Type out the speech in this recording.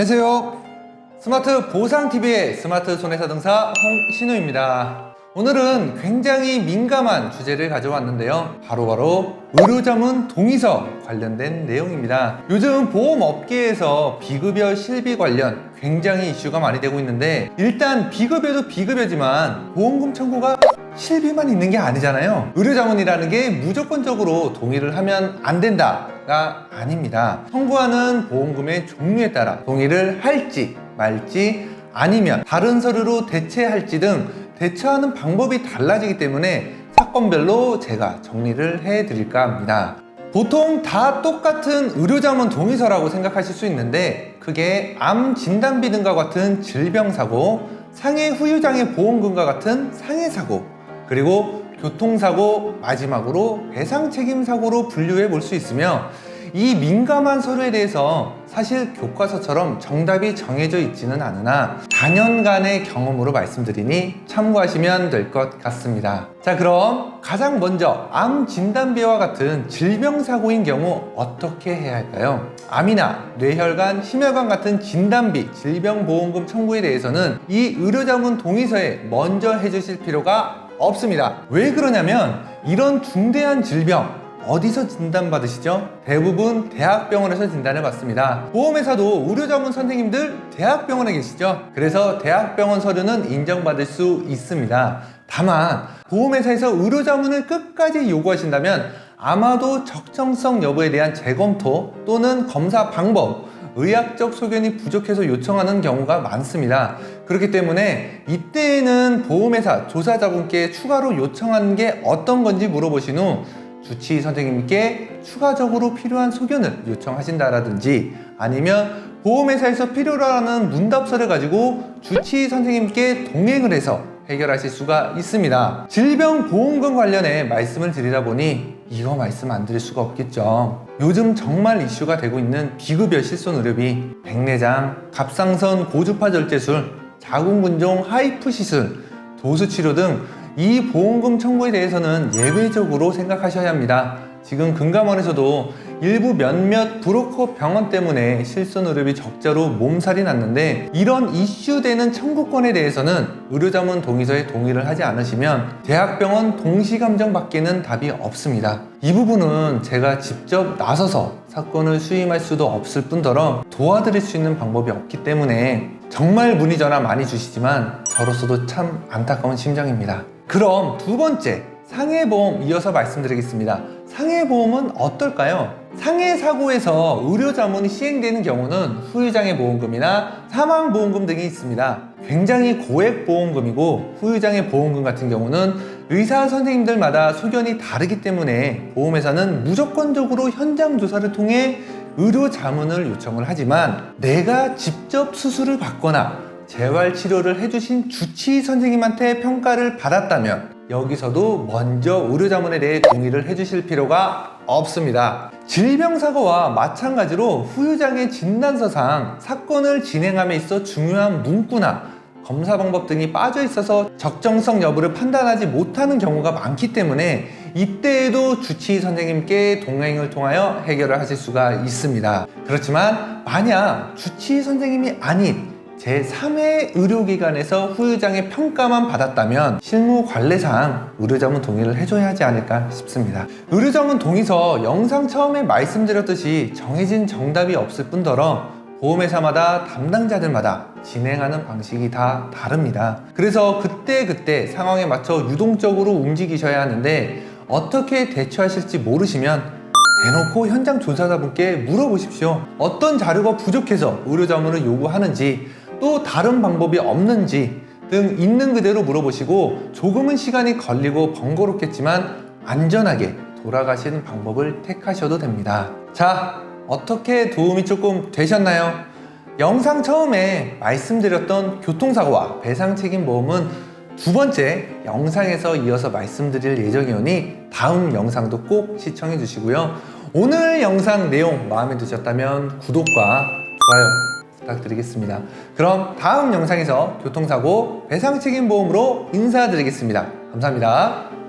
안녕하세요. 스마트 보상TV의 스마트 손해사등사 홍신우입니다. 오늘은 굉장히 민감한 주제를 가져왔는데요. 바로 의료자문 동의서 관련된 내용입니다. 요즘 보험업계에서 비급여 실비 관련 굉장히 이슈가 많이 되고 있는데, 일단 비급여도 비급여지만 보험금 청구가 실비만 있는 게 아니잖아요. 의료자문이라는 게 무조건적으로 동의를 하면 안 된다가 아닙니다. 청구하는 보험금의 종류에 따라 동의를 할지 말지, 아니면 다른 서류로 대체할지 등 대처하는 방법이 달라지기 때문에 사건별로 제가 정리를 해드릴까 합니다. 보통 다 똑같은 의료자문 동의서라고 생각하실 수 있는데, 그게 암 진단비 등과 같은 질병사고, 상해 후유장애 보험금과 같은 상해사고, 그리고 교통사고, 마지막으로 배상책임사고로 분류해 볼 수 있으며, 이 민감한 서류에 대해서 사실 교과서처럼 정답이 정해져 있지는 않으나 단연간의 경험으로 말씀드리니 참고하시면 될 것 같습니다. 자, 그럼 가장 먼저 암 진단비와 같은 질병사고인 경우 어떻게 해야 할까요? 암이나 뇌혈관, 심혈관 같은 진단비, 질병보험금 청구에 대해서는 이 의료자문 동의서에 먼저 해주실 필요가 없습니다. 왜 그러냐면, 이런 중대한 질병 어디서 진단받으시죠? 대부분 대학병원에서 진단을 받습니다. 보험회사도 의료자문 선생님들 대학병원에 계시죠? 그래서 대학병원 서류는 인정받을 수 있습니다. 다만 보험회사에서 의료자문을 끝까지 요구하신다면 아마도 적정성 여부에 대한 재검토 또는 검사 방법, 의학적 소견이 부족해서 요청하는 경우가 많습니다. 그렇기 때문에 이때에는 보험회사 조사자분께 추가로 요청하는 게 어떤 건지 물어보신 후 주치의 선생님께 추가적으로 필요한 소견을 요청하신다라든지, 아니면 보험회사에서 필요로 하는 문답서를 가지고 주치의 선생님께 동행을 해서 해결하실 수가 있습니다. 질병보험금 관련해 말씀을 드리다 보니 이거 말씀 안 드릴 수가 없겠죠. 요즘 정말 이슈가 되고 있는 비급여 실손의료비, 백내장, 갑상선 고주파 절제술, 자궁근종 하이프 시술, 도수치료 등 이 보험금 청구에 대해서는 예외적으로 생각하셔야 합니다. 지금 금감원에서도 일부 몇몇 브로커 병원 때문에 실손의료비 적자로 몸살이 났는데, 이런 이슈되는 청구권에 대해서는 의료자문 동의서에 동의를 하지 않으시면 대학병원 동시감정 밖에는 답이 없습니다. 이 부분은 제가 직접 나서서 사건을 수임할 수도 없을 뿐더러 도와드릴 수 있는 방법이 없기 때문에 정말 문의 전화 많이 주시지만 저로서도 참 안타까운 심정입니다. 그럼 두 번째, 상해보험 이어서 말씀드리겠습니다. 상해보험은 어떨까요? 상해사고에서 의료자문이 시행되는 경우는 후유장애 보험금이나 사망보험금 등이 있습니다. 굉장히 고액 보험금이고, 후유장애 보험금 같은 경우는 의사 선생님들마다 소견이 다르기 때문에 보험회사는 무조건적으로 현장 조사를 통해 의료자문을 요청을 하지만, 내가 직접 수술을 받거나 재활치료를 해주신 주치의 선생님한테 평가를 받았다면 여기서도 먼저 의료자문에 대해 동의를 해주실 필요가 없습니다. 질병사고와 마찬가지로 후유장애 진단서상 사건을 진행함에 있어 중요한 문구나 검사 방법 등이 빠져 있어서 적정성 여부를 판단하지 못하는 경우가 많기 때문에 이때에도 주치의 선생님께 동행을 통하여 해결을 하실 수가 있습니다. 그렇지만 만약 주치의 선생님이 아닌 제3의 의료기관에서 후유장애 평가만 받았다면 실무관례상 의료자문 동의를 해줘야 하지 않을까 싶습니다. 의료자문 동의서 영상 처음에 말씀드렸듯이 정해진 정답이 없을 뿐더러 보험회사마다 담당자들마다 진행하는 방식이 다 다릅니다. 그래서 그때 상황에 맞춰 유동적으로 움직이셔야 하는데, 어떻게 대처하실지 모르시면 대놓고 현장 조사자분께 물어보십시오. 어떤 자료가 부족해서 의료자문을 요구하는지, 또 다른 방법이 없는지 등 있는 그대로 물어보시고, 조금은 시간이 걸리고 번거롭겠지만 안전하게 돌아가시는 방법을 택하셔도 됩니다. 자, 어떻게 도움이 조금 되셨나요? 영상 처음에 말씀드렸던 교통사고와 배상책임보험은 두 번째 영상에서 이어서 말씀드릴 예정이오니 다음 영상도 꼭 시청해 주시고요. 오늘 영상 내용 마음에 드셨다면 구독과 좋아요 부탁드리겠습니다. 그럼 다음 영상에서 교통사고 배상책임보험으로 인사드리겠습니다. 감사합니다.